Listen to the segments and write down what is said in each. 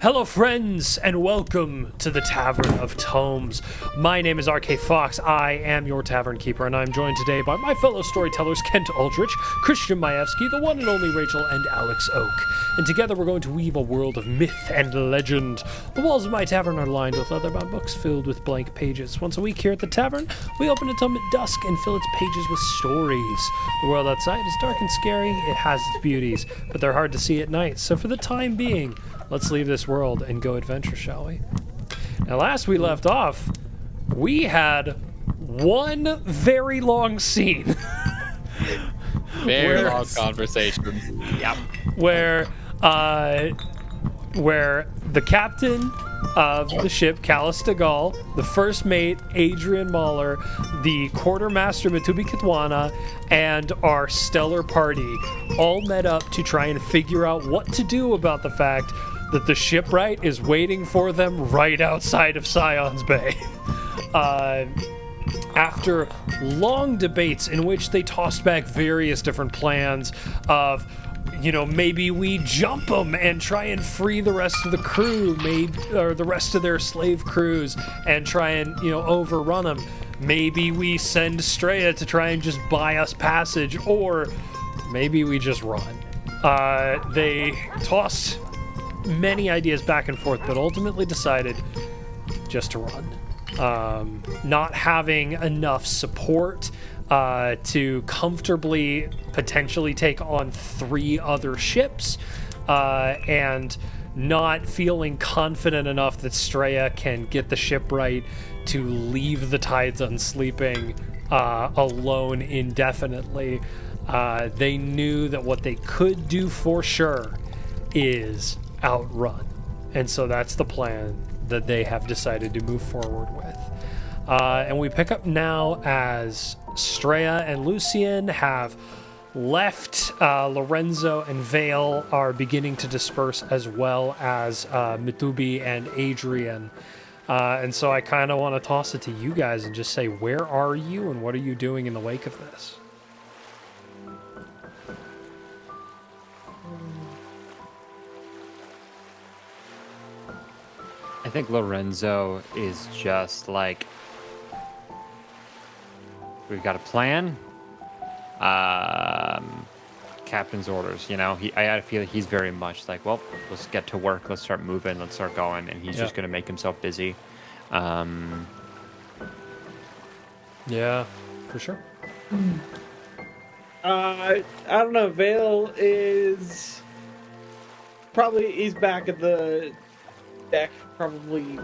Hello friends, and welcome to the Tavern of Tomes. My name is RK Fox, I am your tavern keeper, and I'm joined today by my fellow storytellers Kent Aldrich, Christian Majewski, the one and only Rachel, and Alex Oak. And together we're going to weave a world of myth and legend. The walls of my tavern are lined with leather-bound books filled with blank pages. Once a week here at the tavern, we open a tome at dusk and fill its pages with stories. The world outside is dark and scary, it has its beauties, but they're hard to see at night, so for the time being, let's leave this world and go adventure, shall we? Now, last we left off, we had one very long scene. Very long conversation. Yep. Where the captain of the ship, Callus de Gaulle, the first mate, Adrian Mahler, the quartermaster, Matubi Kitwana, and our stellar party all met up to try and figure out what to do about the fact that the shipwright is waiting for them right outside of Scion's Bay. After long debates in which they tossed back various different plans of, maybe we jump them and try and free the rest of the crew, or the rest of their slave crews, and try and, overrun them. Maybe we send Straya to try and just buy us passage, or maybe we just run. They tossed many ideas back and forth, but ultimately decided just to run. Not having enough support to comfortably potentially take on 3 other ships, and not feeling confident enough that Straya can get the shipwright to leave the Tides Unsleeping alone indefinitely. They knew that what they could do for sure is outrun, and so that's the plan that they have decided to move forward with. And we pick up now as Straya and Lucien have left. Lorenzo and Vale are beginning to disperse, as well as Mitubi and Adrian. And so I kind of want to toss it to you guys and just say, where are you and what are you doing in the wake of this? I think Lorenzo is just like, we've got a plan. Captain's orders, I feel like he's very much like, well, let's get to work, let's start moving, let's start going, and he's just going to make himself busy. Yeah, for sure. I don't know. Vale is he's back at the deck, probably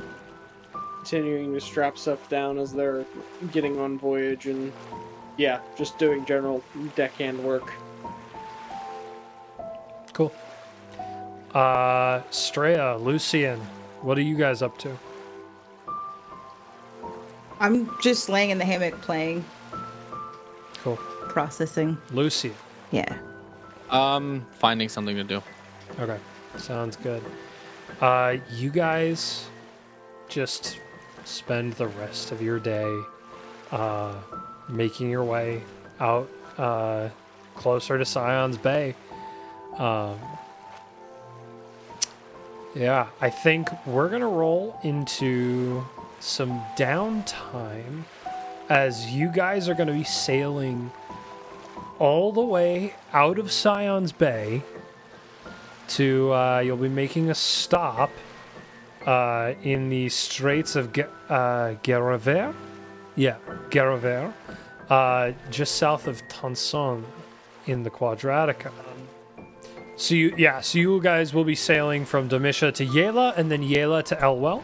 continuing to strap stuff down as they're getting on voyage, and just doing general deckhand work. Cool. Straya, Lucien, what are you guys up to? I'm just laying in the hammock playing. Cool. Processing. Lucien. Yeah. Finding something to do. Okay, sounds good. You guys just spend the rest of your day making your way out closer to Scion's Bay. I think we're gonna roll into some downtime as you guys are gonna be sailing all the way out of Scion's Bay to you'll be making a stop in the Straits of Guerrever. Yeah, Guerrever, just south of Tansonne in the Quadratica. So you guys will be sailing from Domitia to Yela, and then Yela to Elwell,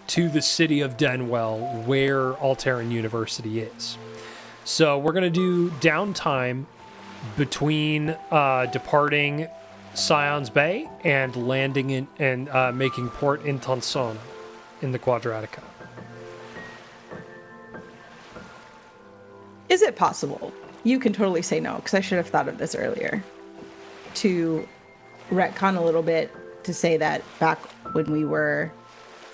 to the city of Denwell, where Alteran University is. So we're going to do downtime between departing Scion's Bay and landing in and making port in Tansonne in the Quadratica. Is it possible? You can totally say no, because I should have thought of this earlier. To retcon a little bit, to say that back when we were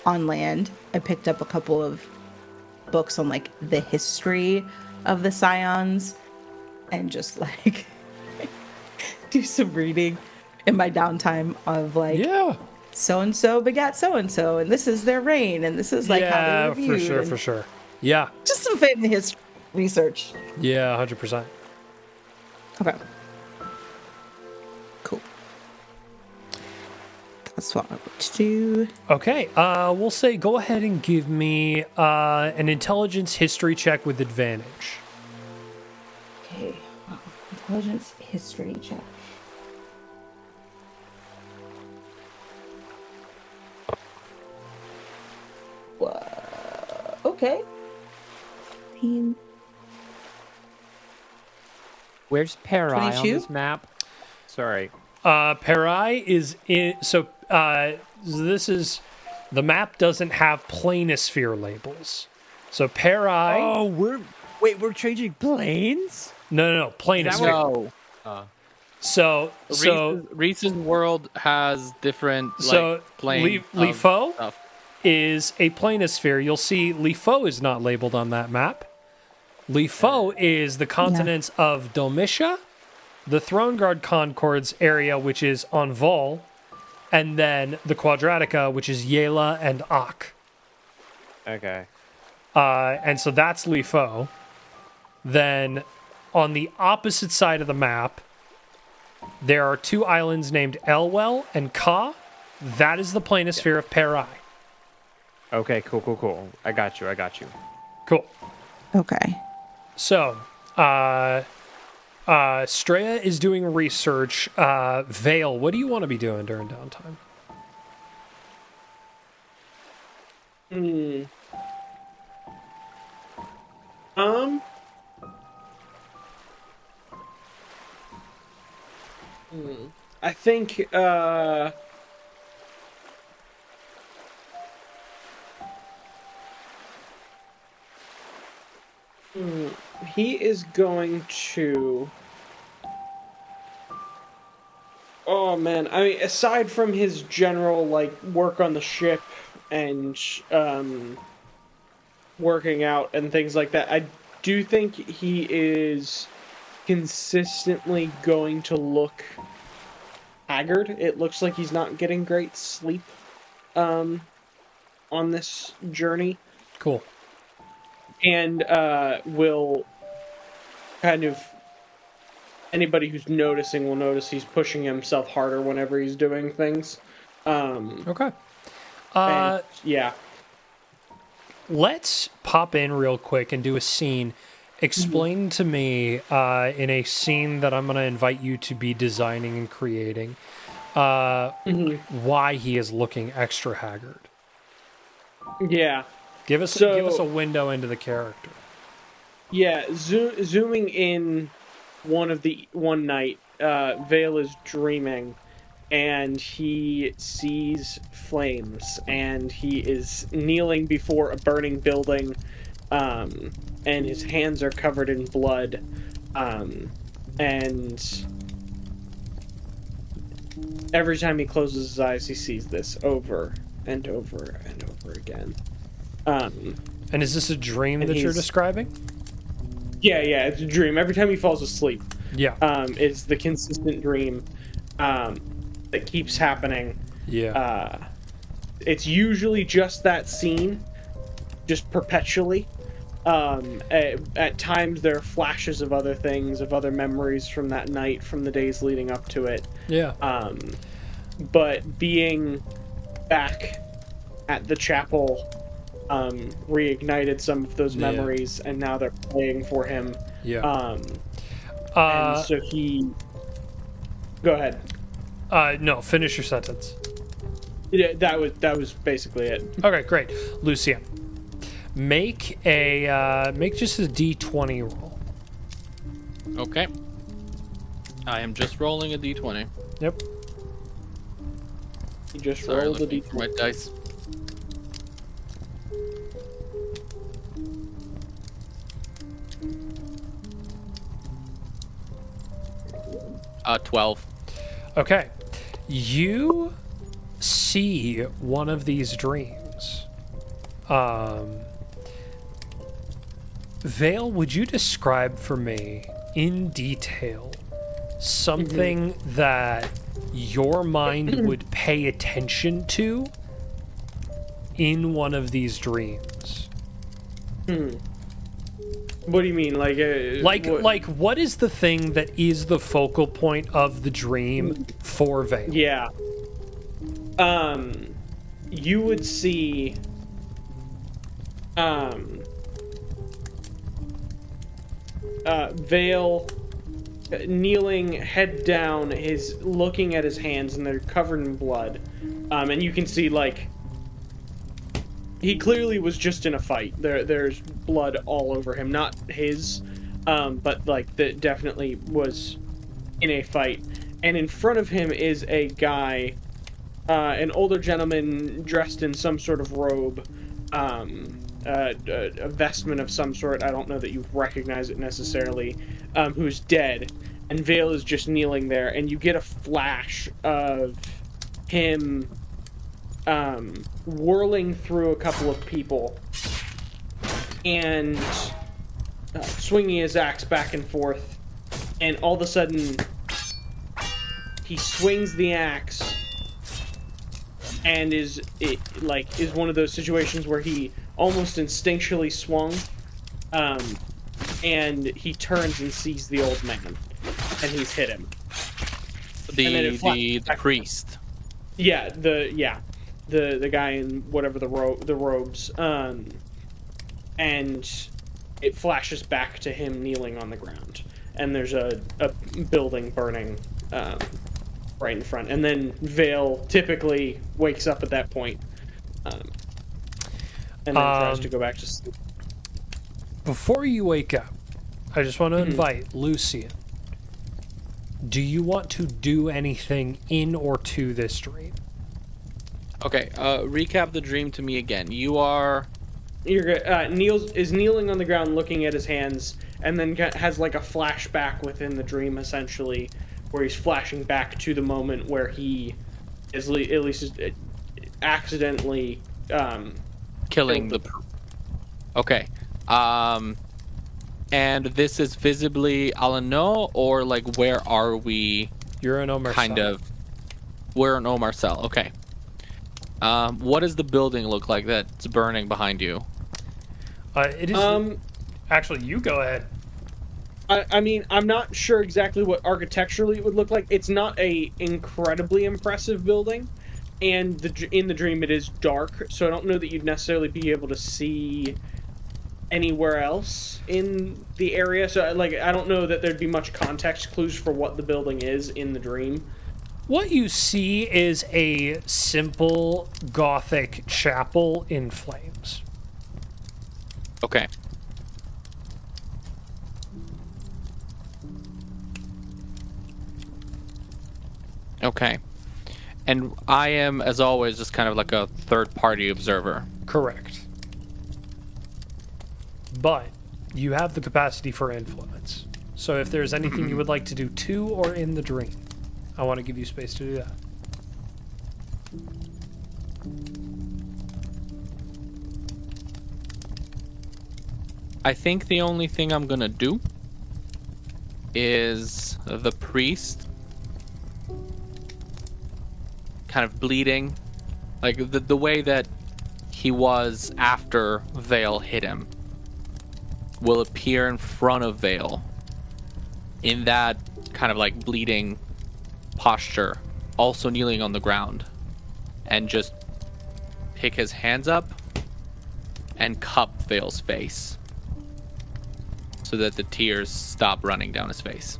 on land, I picked up a couple of books on the history of the Scions, and just do some reading in my downtime of like, Yeah. so and so begat so and so, and this is their reign, and this is like how they Yeah, were viewed. for sure. Yeah. Just some family history research. Yeah, 100%. Okay. Cool. That's what I want to do. Okay, we'll say go ahead and give me an intelligence history check with advantage. Okay. Intelligence history check. Okay. 15. Where's Perai on 22? this map? Sorry. Perai is in. So this is the map doesn't have planisphere labels. So Perai. Oh, we're changing planes? No, planisphere. No. So Reese's world has different so plane Lifo stuff. is a planisphere. You'll see Lifo is not labeled on that map. Lifo is the continents of Domitia, the Throne Guard Concords area, which is on Vol, and then the Quadratica, which is Yela and Ak. Okay. And so that's Lifo. Then on the opposite side of the map, there are two islands named Elwell and Ka. That is the planisphere of Perai. Okay, cool. I got you. Cool. Okay. So, Straya is doing research. Vale, what do you want to be doing during downtime? I think he is going to. Oh man, I mean, aside from his general like work on the ship and working out and things like that, I do think he is consistently going to look haggard. It looks like he's not getting great sleep on this journey. Cool. And will kind of, anybody who's noticing will notice he's pushing himself harder whenever he's doing things. Okay. And, yeah. Let's pop in real quick and do a scene. Explain to me, in a scene that I'm going to invite you to be designing and creating, why he is looking extra haggard. Yeah. Give us a window into the character. Yeah, zooming in one night, Vale is dreaming, and he sees flames, and he is kneeling before a burning building, and his hands are covered in blood, and every time he closes his eyes, he sees this over and over and over again. And is this a dream that you're describing? Yeah, it's a dream. Every time he falls asleep, Yeah. it's the consistent dream that keeps happening. Yeah. It's usually just that scene, just perpetually. At times there are flashes of other things, of other memories from that night, from the days leading up to it. Yeah. But being back at the chapel reignited some of those memories, and now they're playing for him. Yeah. And so he... Go ahead. No, finish your sentence. Yeah, that was basically it. Okay, great. Lucien, make just a D20 roll. Okay. I am just rolling a d20. Yep. He just Sorry, rolled a looking for my d20. dice. Uh, 12. Okay. You see one of these dreams. Vale, would you describe for me in detail something that your mind would pay attention to in one of these dreams? What do you mean? Like what is the thing that is the focal point of the dream for Vale? Yeah. You would see Vale kneeling, head down, is looking at his hands, and they're covered in blood. And you can see, like, he clearly was just in a fight. There's blood all over him. Not his, but, like, that definitely was in a fight. And in front of him is a guy, an older gentleman dressed in some sort of robe, a vestment of some sort. I don't know that you recognize it necessarily, who's dead. And Vale is just kneeling there, and you get a flash of him whirling through a couple of people and swinging his axe back and forth, and all of a sudden he swings the axe and is one of those situations where he almost instinctually swung, and he turns and sees the old man, and he's hit him. The priest. Yeah, the guy in whatever the robes, and it flashes back to him kneeling on the ground, and there's a building burning right in front, and then Vale typically wakes up at that point, and then tries to go back to sleep. Before you wake up, I just want to invite Lucian. Do you want to do anything in or to this dream? Okay, recap the dream to me again. Is kneeling on the ground looking at his hands, and then has like a flashback within the dream, essentially, where he's flashing back to the moment where he is at least accidentally killing the... Okay. And this is visibly Alano, or like where are we? You're in Omarcel. Kind of. We're in Omarcel. Okay. What does the building look like that's burning behind you? It is. Actually, you go ahead. I mean, I'm not sure exactly what architecturally it would look like. It's not a incredibly impressive building, and in the dream it is dark, so I don't know that you'd necessarily be able to see anywhere else in the area. So, like, I don't know that there'd be much context clues for what the building is in the dream. What you see is a simple Gothic chapel in flames. Okay. Okay. And I am, as always, just kind of like a third-party observer. Correct. But you have the capacity for influence. So if there's anything you would like to do to or in the dream, I want to give you space to do that. I think the only thing I'm gonna do is the priest kind of bleeding, like the way that he was after Vale hit him will appear in front of Vale in that kind of like bleeding posture, also kneeling on the ground, and just pick his hands up and cup Vale's face so that the tears stop running down his face.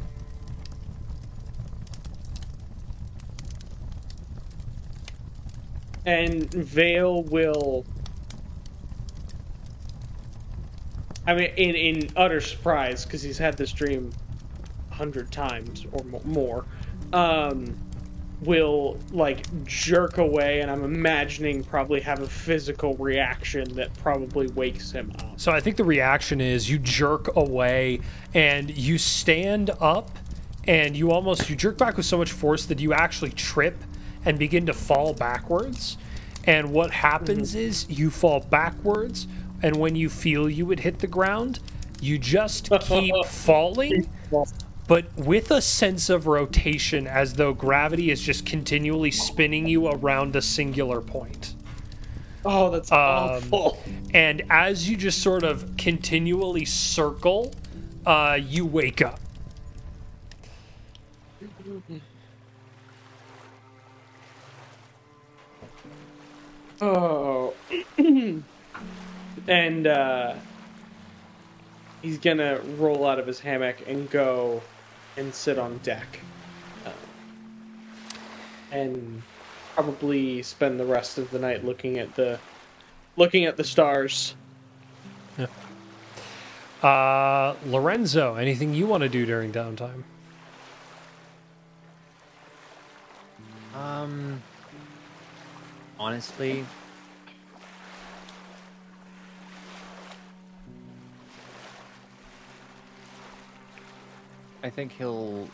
And Vale will, I mean, in utter surprise, because he's had this dream 100 times or more, will, like, jerk away, and I'm imagining probably have a physical reaction that probably wakes him up. So I think the reaction is you jerk away and you stand up and you jerk back with so much force that you actually trip and begin to fall backwards. And what happens is you fall backwards, and when you feel you would hit the ground, you just keep falling but with a sense of rotation, as though gravity is just continually spinning you around a singular point. Oh, that's awful. And as you just sort of continually circle, you wake up. Oh. And he's gonna roll out of his hammock and go and sit on deck. And probably spend the rest of the night looking at the stars. Lorenzo, anything you want to do during downtime? Honestly, I think he'll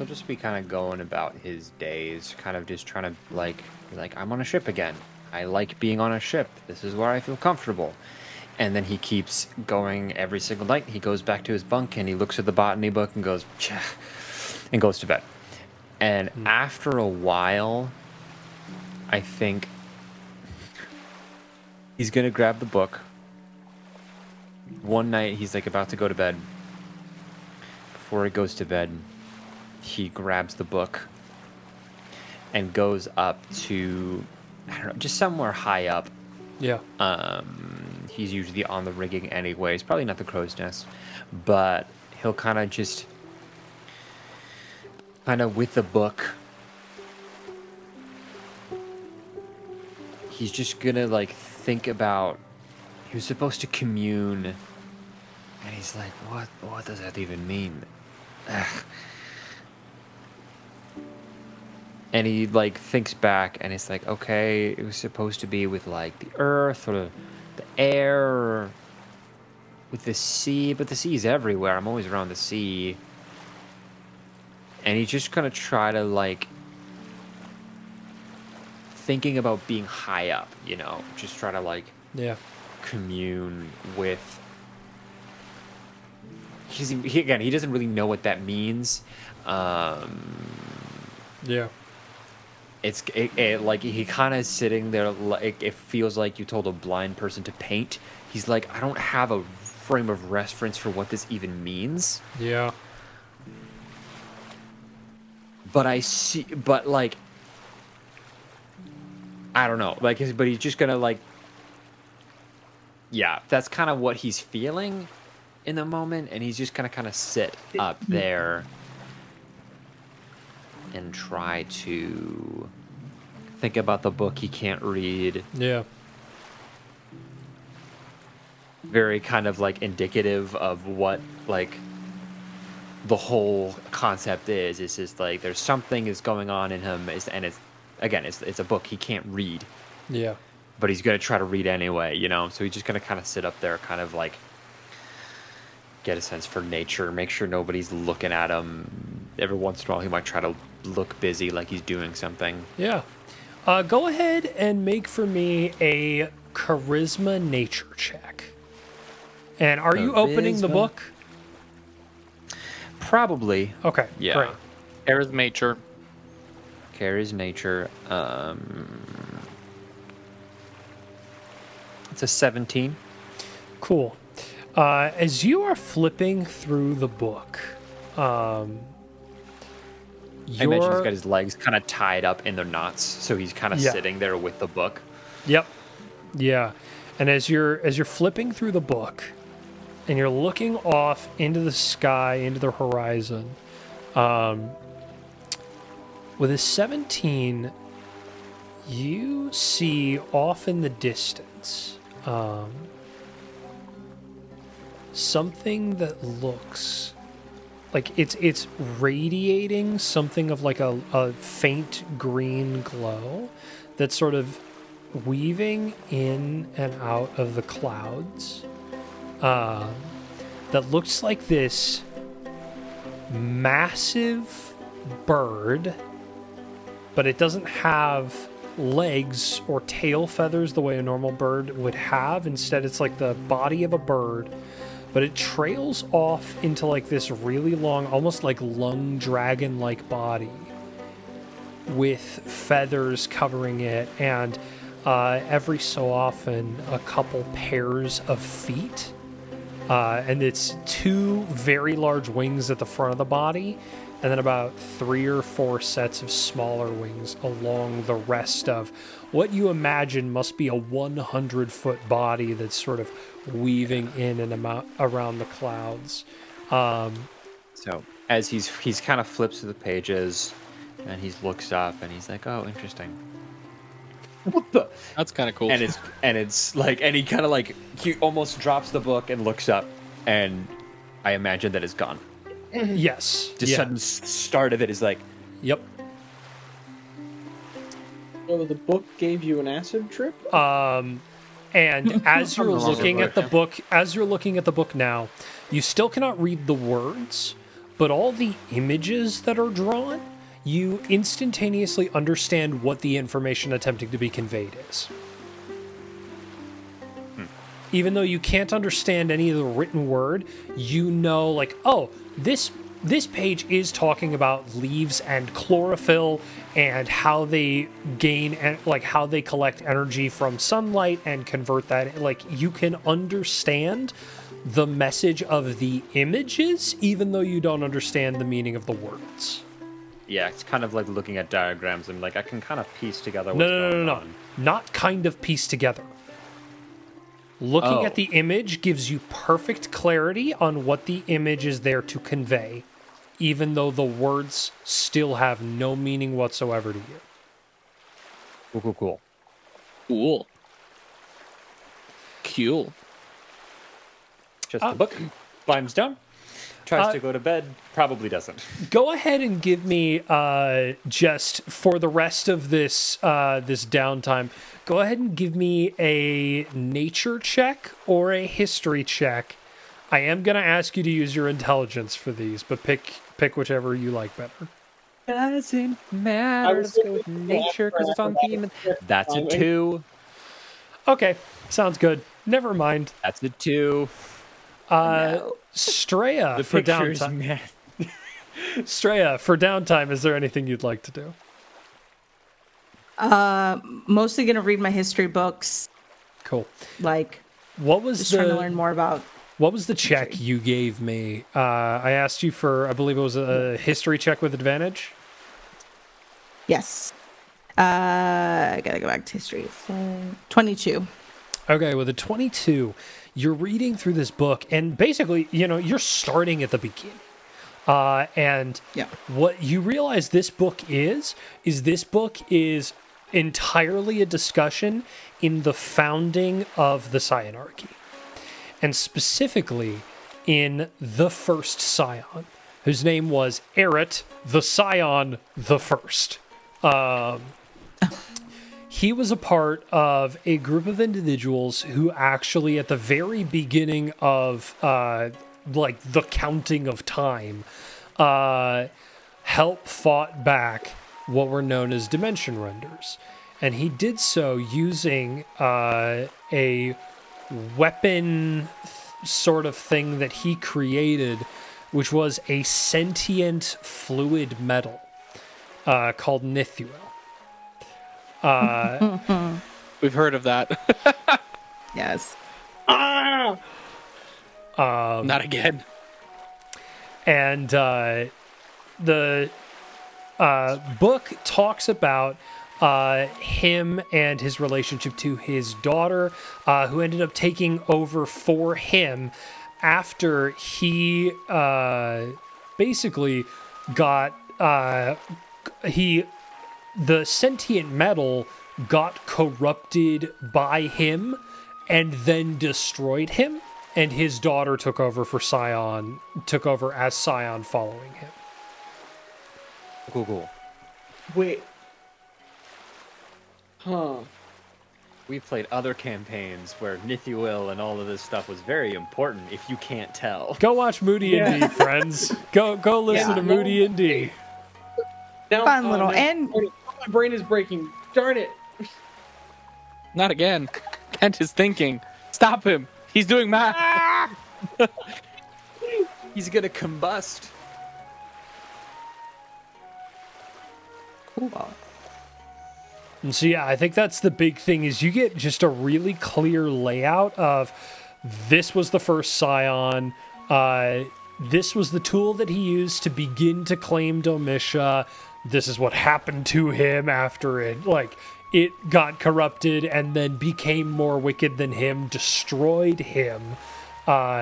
just be kind of going about his days, kind of just trying to be like, I'm on a ship again. I like being on a ship. This is where I feel comfortable. And then he keeps going every single night. He goes back to his bunk and he looks at the botany book and goes, "Tch," and goes to bed. And after a while, I think he's gonna grab the book. One night he's like about to go to bed. Before he goes to bed, he grabs the book and goes up to, I don't know, just somewhere high up. Yeah. He's usually on the rigging anyways, probably not the crow's nest, but he'll kind of with the book, he's just gonna think about, he was supposed to commune, and he's like, what does that even mean? Ugh. And he thinks back and it's like, okay, it was supposed to be with the earth or the air or with the sea, but the sea's everywhere. I'm always around the sea. And he's just gonna try to thinking about being high up, just try to Yeah. commune with. He doesn't really know what that means. Yeah. He kind of sitting there, it feels like you told a blind person to paint. He's like, I don't have a frame of reference for what this even means. Yeah. But I see, I don't know, but he's just gonna yeah, that's kind of what he's feeling in the moment, and he's just gonna kind of sit up there and try to think about the book he can't read. Yeah. Very kind of indicative of what the whole concept is. It's just there's something is going on in him, and it's a book he can't read. Yeah. But he's gonna try to read anyway, So he's just gonna kind of sit up there, kind of get a sense for nature, make sure nobody's looking at him. Every once in a while, he might try to look busy, like he's doing something. Yeah. Go ahead and make for me a charisma nature check. And are you opening the book? Probably. Okay. Yeah. Great. Air's nature. Carries nature. It's a 17. Cool. As you are flipping through the book, I imagine he's got his legs kind of tied up in their knots, so he's kind of sitting there with the book. Yep. Yeah. And as you're flipping through the book, and you're looking off into the sky, into the horizon, with a 17, you see off in the distance something that looks like it's radiating something of a faint green glow that's sort of weaving in and out of the clouds. That looks like this massive bird, but it doesn't have legs or tail feathers the way a normal bird would have. Instead, it's like the body of a bird, but it trails off into like this really long, almost like lung dragon-like body with feathers covering it, and every so often a couple pairs of feet. And it's 2 very large wings at the front of the body, and then about 3 or 4 sets of smaller wings along the rest of what you imagine must be a 100-foot body that's sort of weaving in and around the clouds. So as he's kind of flips through the pages, and he looks up, and he's like, "Oh, interesting." What the? That's kind of cool. And it's like, and he kind of like, he almost drops the book and looks up, and I imagine that it's gone. Yes. Just sudden start of it is like, Yep. So the book gave you an acid trip? And as you're looking at the book now, you still cannot read the words, but all the images that are drawn, you instantaneously understand what the information attempting to be conveyed is. Even though you can't understand any of the written word, you know, like, oh, this page is talking about leaves and chlorophyll and how they gain, like, how they collect energy from sunlight and convert that. Like, you can understand the message of the images, even though you don't understand the meaning of the words. yeah, it's kind of like looking at diagrams, and like I can kind of piece together what's going on. Not kind of pieced together. Looking at the image gives you perfect clarity on what the image is there to convey, even though the words still have no meaning whatsoever to you. Cool. Cool. Just the book. Climbs down. Tries to go to bed. Probably doesn't. Go ahead and give me, just for the rest of this this downtime, go ahead and give me a nature check or a history check. I am going to ask you to use your intelligence for these, but pick whichever you like better. Doesn't matter. Let's go with nature because it's on theme. That's a 2. Okay, sounds good. Never mind. That's a 2. Straya, The for pictures, downtime. man. Straya, for downtime, is there anything you'd like to do? Mostly gonna read my history books. Cool. Like, What was just trying to learn more about. What was the check you gave me? I asked you for, I believe it was a history check with advantage. Yes. I gotta go back to history. So, 22. Okay, with a 22, you're reading through this book, and basically, you're starting at the beginning. And Yeah. what you realize this book is this book is entirely a discussion in the founding of the Scionarchy. And specifically in the first Scion, whose name was Eret the Scion the First. He was a part of a group of individuals who actually, at the very beginning of like the counting of time, helped fought back what were known as dimension renders. And he did so using a weapon sort of thing that he created, which was a sentient fluid metal called Nithuel. We've heard of that. Yes. Not again. And the book talks about him and his relationship to his daughter, who ended up taking over for him after he basically got the sentient metal got corrupted by him and then destroyed him, and his daughter took over as Scion following him. Cool. Wait. Huh. We played other campaigns where Nithuel and all of this stuff was very important, if you can't tell. Go watch Moody and D, friends. Go listen Yeah. to Moody and D. Now, Fun little- now- and- my brain is breaking. Darn it. Not again. Kent is thinking. Stop him. He's doing math. He's gonna combust. Cool. And so yeah, I think that's the big thing is you get just a really clear layout of this was the first scion. This was the tool that he used to begin to claim Domitia. This is what happened to him after it got corrupted and then became more wicked than him, destroyed him.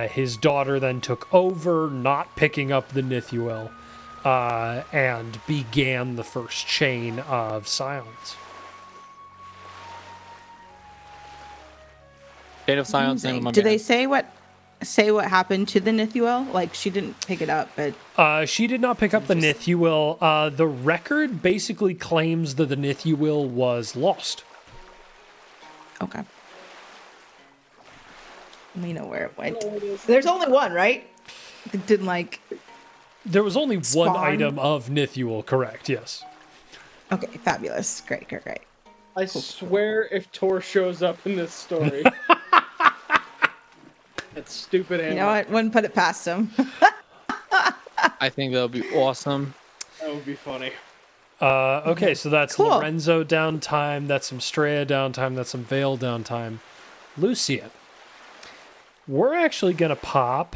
His daughter then took over, not picking up the Nithuel, and began the first chain of scions. Chain of Science, name of my Do they man. say what happened to the Nithuel? Like, she didn't pick it up, but She did not pick up the Nithuel. The record basically claims that the Nithuel was lost. okay. We know where it went. There's only one, right? It didn't There was only one Spawn? item of Nithuel, correct, yes. Okay, fabulous. Great. I swear if Tor shows up in this story. That stupid animal. You know what? Wouldn't put it past him. I think that'll be awesome. That would be funny. Okay, so that's Cool. Lorenzo downtime, that's some Straya downtime, that's some Vale downtime. Lucian, we're actually going to pop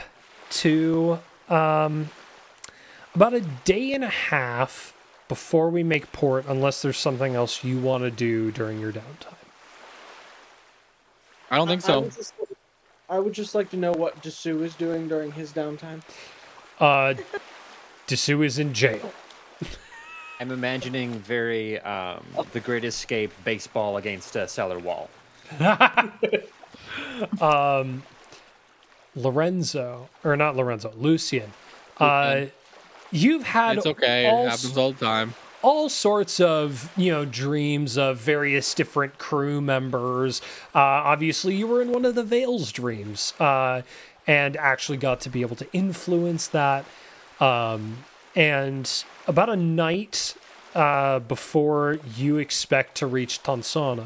to about a day and a half before we make port, unless there's something else you want to do during your downtime. I don't think so. I would just like to know what Dessou is doing during his downtime. Dessou is in jail. I'm imagining very The Great Escape baseball against a cellar wall. Lucian. You've had It's okay. It happens all the time. all sorts of, dreams of various different crew members. Obviously, you were in one of the Vale's dreams and actually got to be able to influence that. And about a night before you expect to reach Tansonne,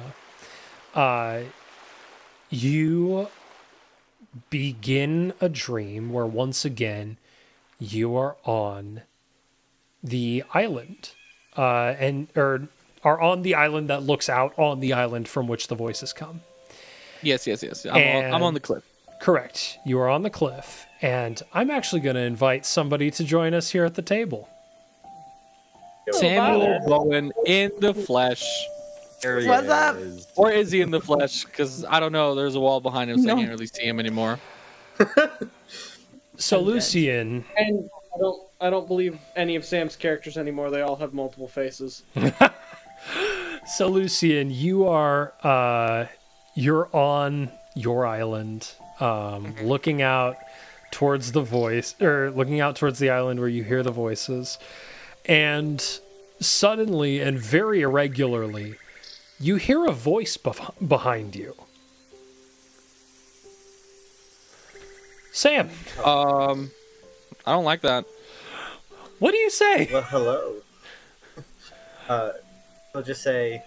you begin a dream where once again you are on the island, or are on the island that looks out on the island from which the voices come. Yes. I'm on the cliff. Correct. You are on the cliff, and I'm actually going to invite somebody to join us here at the table. Samuel Bowen in the flesh. There he What's up? is. Or is he in the flesh? Because I don't know. There's a wall behind him, so No. I can't really see him anymore. So, Lucian, And I don't believe any of Sam's characters anymore. They all have multiple faces. you are you're on your island, looking out towards the island where you hear the voices, and suddenly and very irregularly, you hear a voice behind you. Sam, I don't like that. what do you say? Well, hello. I'll just say,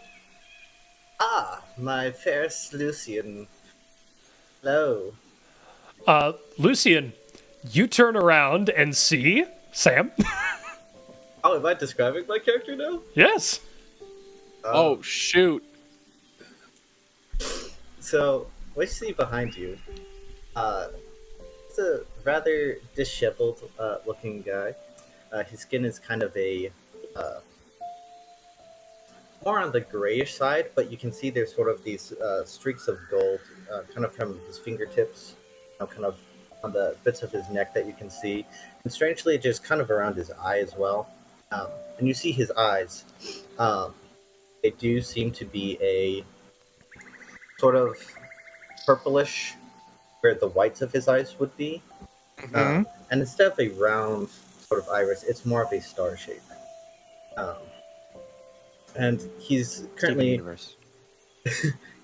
my fairest Lucian. Hello. Lucian, you turn around and see Sam. Oh, am I describing my character now? Yes. Oh, shoot. So, what you see behind you, it's a rather disheveled looking guy. His skin is kind of more on the grayish side, but you can see there's sort of these streaks of gold kind of from his fingertips, kind of on the bits of his neck that you can see. And strangely, just kind of around his eye as well. And you see his eyes. They do seem to be a sort of purplish, where the whites of his eyes would be. And instead of a round sort of iris, it's more of a star shape. And he's currently Universe.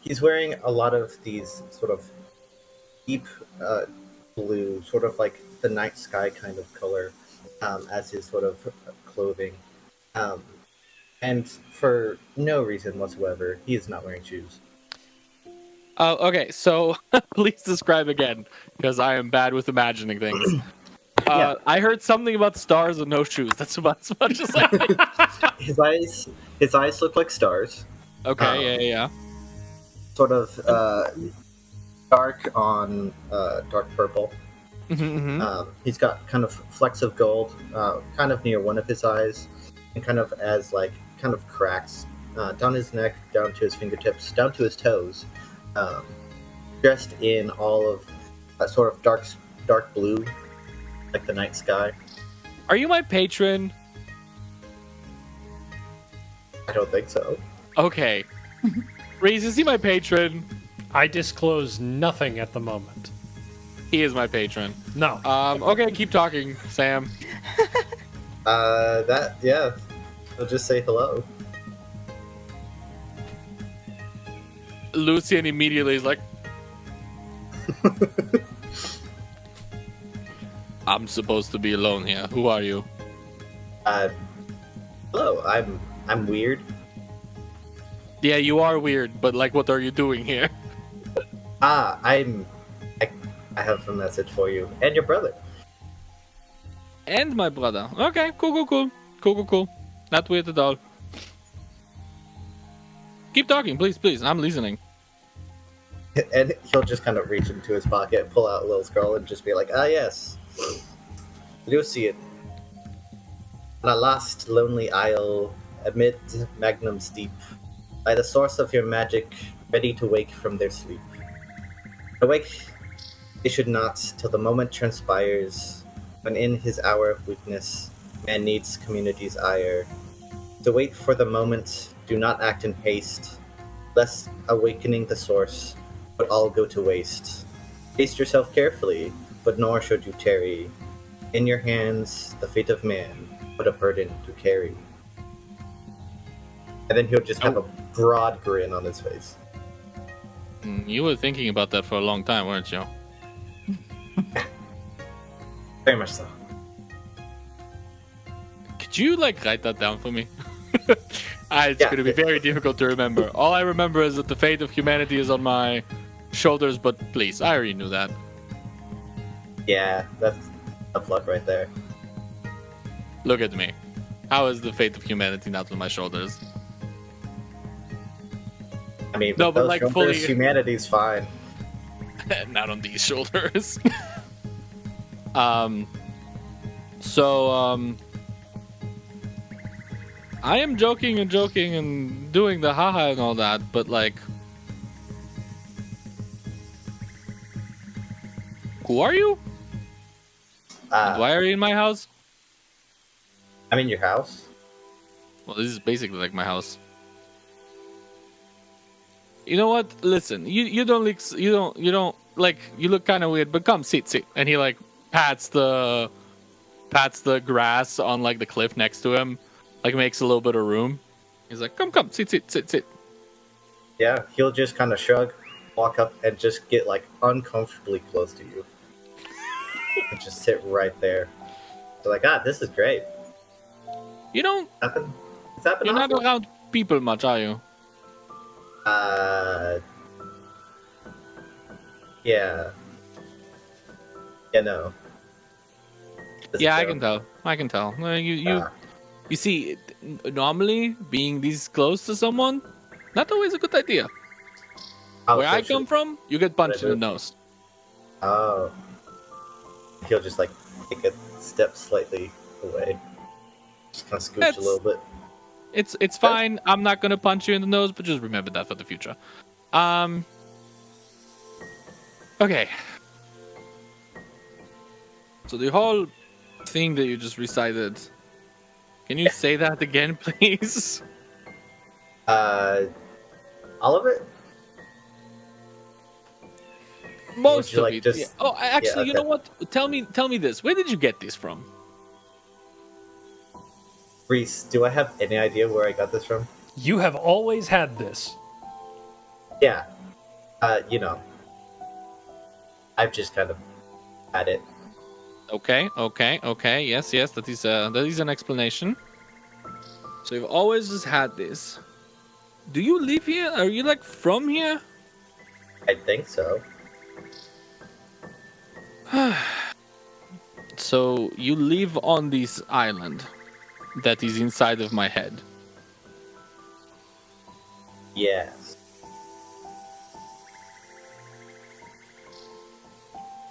he's wearing a lot of these sort of deep blue, sort of like the night sky kind of color, as his sort of clothing. And for no reason whatsoever, he is not wearing shoes. Okay, so please describe again, because I am bad with imagining things. Yeah. I heard something about stars and no shoes. That's about as much as I. His eyes look like stars. Okay, yeah. Sort of dark on dark purple. He's got kind of flecks of gold, kind of near one of his eyes, and kind of as like kind of cracks down his neck, down to his fingertips, down to his toes. Dressed in all of sort of dark blue, like the night sky. Are you my patron? I don't think so. Okay. Reese, is he my patron? I disclose nothing at the moment. He is my patron. No. Okay, keep talking, Sam. Yeah. I'll just say hello. Lucian immediately is like, I'm supposed to be alone here. Who are you? Hello. I'm weird. Yeah, you are weird, but like, what are you doing here? I have a message for you and your brother. And my brother. Okay, cool. Not weird at all. Keep talking, please. I'm listening. And he'll just kind of reach into his pocket, pull out a little scroll, and just be like, "Ah, yes, Lucian. On a lost, lonely isle amid Magnum Steep, by the source of your magic, ready to wake from their sleep. Awake they should not, till the moment transpires, when in his hour of weakness, man needs community's ire. To wait for the moment, do not act in haste, lest awakening the source would all go to waste. Taste yourself carefully, but nor should you tarry. In your hands, the fate of man, but a burden to carry." And then he'll just have a broad grin on his face. You were thinking about that for a long time, weren't you? Very much so. Could you like write that down for me? It's going to be very difficult to remember. All I remember is that the fate of humanity is on my shoulders, but please, I already knew that. Yeah, that's tough luck right there. Look at me. How is the fate of humanity not on my shoulders? I mean, No, with but those like shoulders, fully- humanity's fine. Not on these shoulders. I am joking and doing the haha and all that, but like, who are you? Why are you in my house? I'm in your house. Well, this is basically like my house. You know what? Listen, you don't like, you look kind of weird, but come sit. And he like pats the grass on like the cliff next to him, like makes a little bit of room. He's like, come, sit. Yeah, he'll just kind of shrug, walk up, and just get like uncomfortably close to you, and just sit right there. So like, this is great. You don't. It's happened. You're not often. around people much, are you? Yeah. Yeah, no. This Yeah, is I terrible. can tell. You see, normally being this close to someone, not always a good idea. How Where I official? come from, you get punched in the nose. Oh. He'll just like take a step slightly away. Just kind of scooch a little bit. It's fine. I'm not gonna punch you in the nose, but just remember that for the future. Okay. So the whole thing that you just recited, can you say that again, please? All of it? Most you of like it. just- Yeah. Oh, actually, you okay. know what? Tell me this. Where did you get this from? Reese, do I have any idea where I got this from? You have always had this. Yeah. You know. I've just kind of had it. Okay. Yes. That is an explanation. So you've always just had this. Do you live here? Are you like from here? I think so. So you live on this island that is inside of my head. Yes.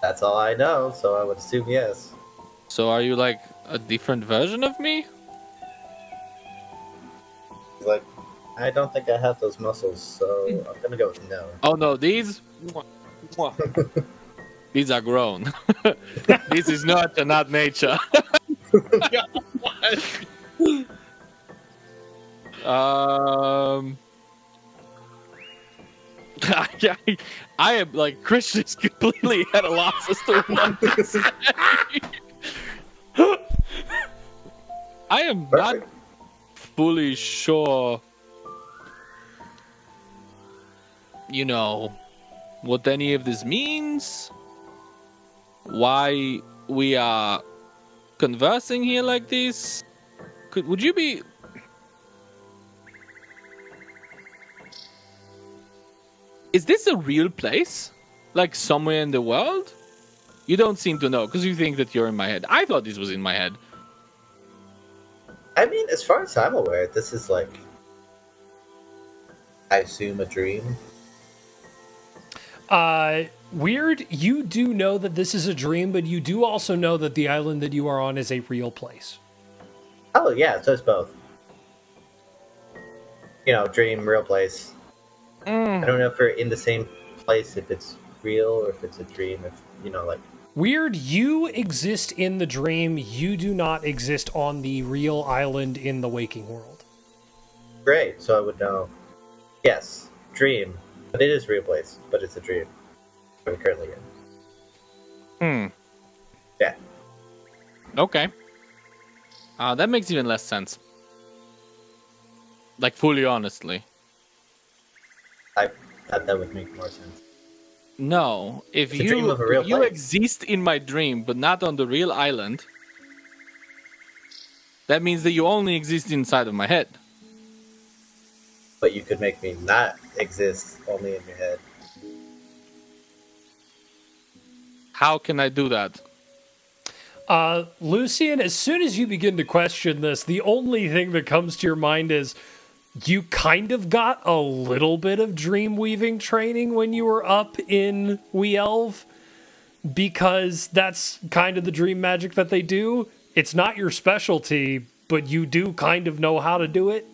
That's all I know, so I would assume yes. So are you like a different version of me? He's like, I don't think I have those muscles, so I'm gonna go with no. Oh no, these these are grown. This is not nature. I am like Christian is completely at a loss as to what to say. I am not Perfect. fully sure, you know, what any of this means. Why we are conversing here like this? Would you be? Is this a real place? Like somewhere in the world? You don't seem to know because you think that you're in my head. I thought this was in my head. I mean, as far as I'm aware, this is like, I assume, a dream. Weird, you do know that this is a dream, but you do also know that the island that you are on is a real place. Oh yeah, so it's both. You know, dream, real place. I don't know if we're in the same place, if it's real or if it's a dream. If you know, like. Weird, you exist in the dream. You do not exist on the real island in the waking world. Great, so I would know. Yes, dream, but it is a real place, but it's a dream. We're currently in. Yeah. Okay. That makes even less sense. Like, fully honestly. I thought that would make more sense. No, if It's a dream of a real you place. exist in my dream, but not on the real island, that means that you only exist inside of my head. But you could make me not exist only in your head. How can I do that? Lucian, as soon as you begin to question this, the only thing that comes to your mind is you kind of got a little bit of dream weaving training when you were up in Wee Elf, because that's kind of the dream magic that they do. It's not your specialty, but you do kind of know how to do it,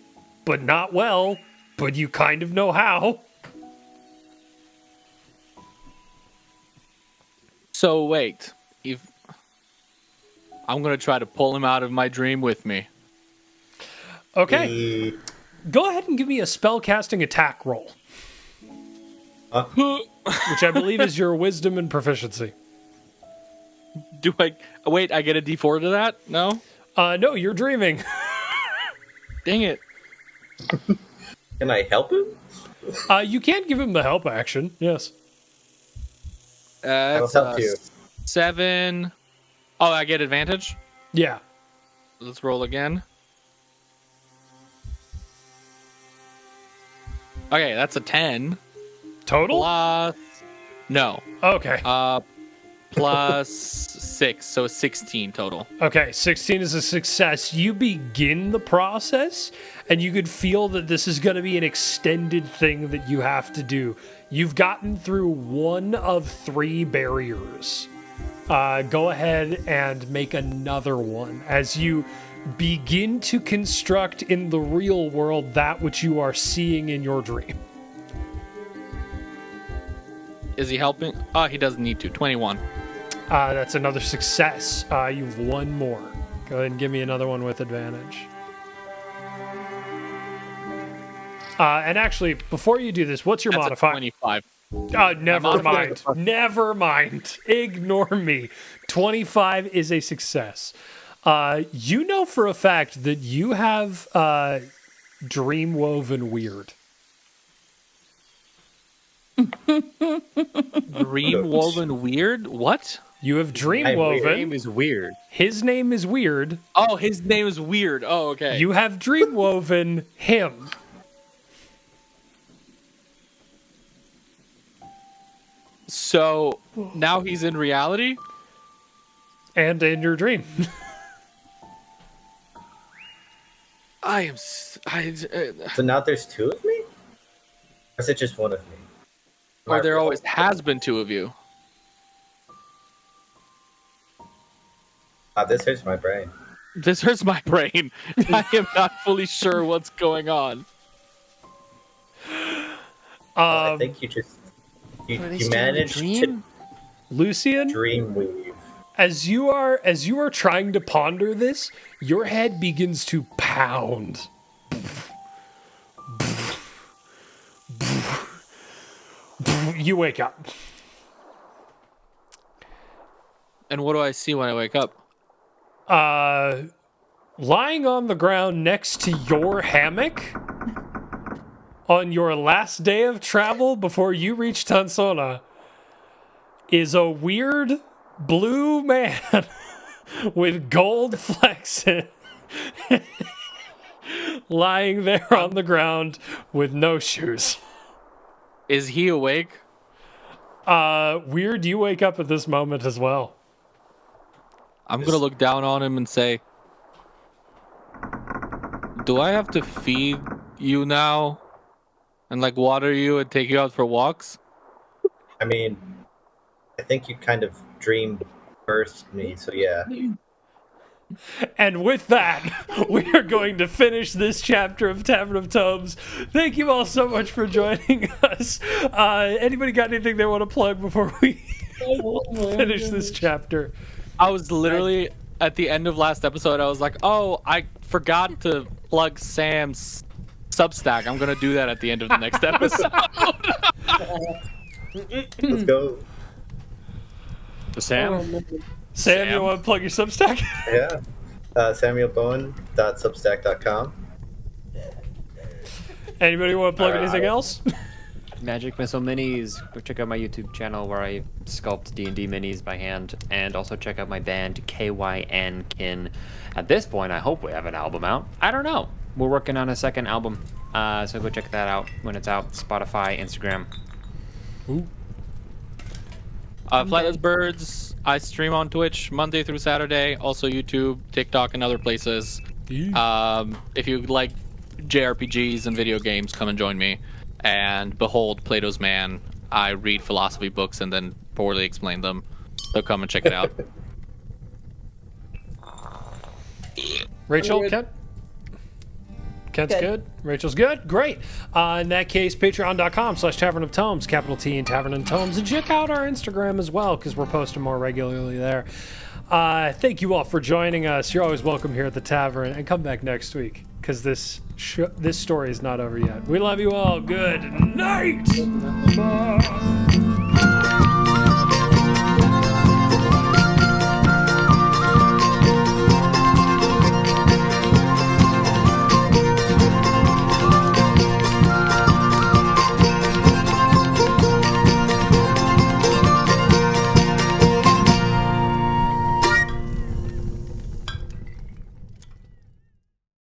but not well, but you kind of know how. So wait, if I'm gonna try to pull him out of my dream with me. Okay. Go ahead and give me a spellcasting attack roll. Which I believe is your wisdom and proficiency. Do I wait? I get a D4 to that? No. No, you're dreaming. Dang it. Can I help him? You can give him the help action. Yes. I'll That's help you. 7. Oh, I get advantage. Yeah. Let's roll again. Okay, that's a 10. Total? Plus... No. Okay. Plus 6, so 16 total. Okay, 16 is a success. You begin the process, and you could feel that this is going to be an extended thing that you have to do. You've gotten through one of 3 barriers. Go ahead and make another one as you begin to construct in the real world that which you are seeing in your dream. Is he helping? Oh, he doesn't need to. 21. That's another success. You've won more. Go ahead and give me another one with advantage. And actually, before you do this, what's your That's modifier? a 25. Never mind. Never mind. Ignore me. 25 is a success. You know for a fact that you have dream woven weird. Dream woven weird? What? You have dream His woven. name is weird. His name is weird. Oh, his name is weird. Oh, okay. You have dream woven him. So now he's in reality? And in your dream. So now there's two of me? Or is it just one of me? Or there always has been two of you. This hurts my brain. This hurts my brain. I am not fully sure what's going on. I think you just you managed to Lucian, dreamweave. as you are trying to ponder this, your head begins to pound. You wake up. And what do I see when I wake up? Lying on the ground next to your hammock on your last day of travel before you reach Tansonne is a weird blue man with gold flexing lying there on the ground with no shoes. Is he awake? Weird, you wake up at this moment as well. I'm gonna look down on him and say, do I have to feed you now? And like water you and take you out for walks? I mean, I think you kind of dream birthed me, so yeah. And with that, we are going to finish this chapter of Tavern of Tomes. Thank you all so much for joining us. Anybody got anything they want to plug before we finish this chapter? I was literally at the end of last episode, I was like, oh, I forgot to plug Sam's Substack. I'm gonna do that at the end of the next episode. Let's go. Sam? Sam, you want to plug your Substack? Yeah. SamuelBowen.substack.com. Anybody want to plug anything else? Magic Missile Minis. Go check out my YouTube channel where I sculpt D&D minis by hand, and also check out my band KYN Kin. At this point, I hope we have an album out. I don't know. We're working on a second album, so go check that out when it's out. Spotify, Instagram. Ooh. Flightless Birds. I stream on Twitch Monday through Saturday, also YouTube, TikTok, and other places. If you like JRPGs and video games, come and join me. And behold, Plato's Man. I read philosophy books and then poorly explain them. So come and check it out. Rachel, Kent? Kent's good. Rachel's good. Great. In that case, patreon.com/Tavern of Tomes, capital T and Tavern and Tomes. And check out our Instagram as well, because we're posting more regularly there. Thank you all for joining us. You're always welcome here at the Tavern. And come back next week, because this story is not over yet. We love you all. Good night.